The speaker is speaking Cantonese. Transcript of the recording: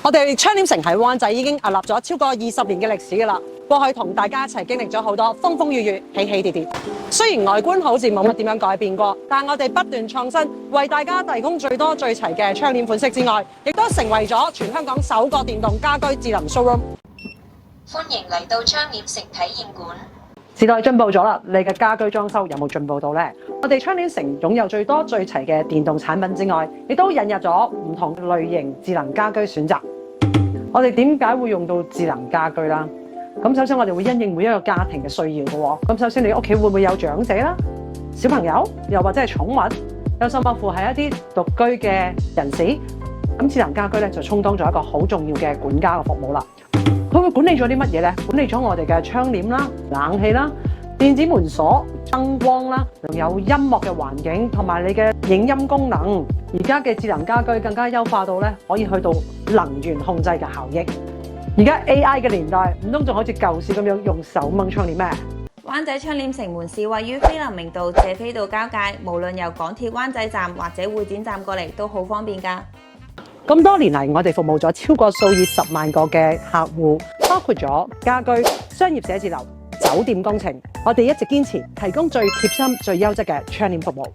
我哋窗簾城喺灣仔已經屹立咗超過20年嘅歷史㗎啦。過去同大家一齊經歷咗好多風風雨雨、起起跌跌。雖然外觀好似冇乜點樣改變過，但我哋不斷創新，為大家提供最多最齊嘅窗簾款式之外，亦都成為咗全香港首個電動家居智能 showroom。歡迎嚟到窗簾城體驗館。時代進步咗啦，你嘅家居裝修有冇進步到呢？我哋窗簾城擁有最多最齊嘅電動產品之外，亦都引入咗唔同類型智能家居選擇。我哋點解會用到智能家居啦？咁首先我哋會因應每一個家庭嘅需要嘅喎。咁首先你屋企會唔會有長者啦、小朋友，又或者係寵物，又甚至乎係一啲獨居嘅人士？咁智能家居咧就充當咗一個好重要嘅管家嘅服務啦。佢會管理咗啲乜嘢咧？管理咗我哋嘅窗簾啦、冷氣啦、電子門鎖、燈光啦，仲有音樂嘅環境同埋你嘅影音功能。而家嘅智能家居更加優化到咧，可以去到能源控制嘅效益。而家 AI 嘅年代，唔通仲好似舊時咁樣用手掹窗簾咩？灣仔窗簾城門市位於菲林明道、謝斐道交界，無論由港鐵灣仔站或者會展站過嚟都好方便㗎。咁多年嚟，我哋服務咗超過數以10萬個嘅客戶，包括咗家居、商業寫字樓、酒店工程。我哋一直堅持提供最貼心、最優質嘅窗簾服務。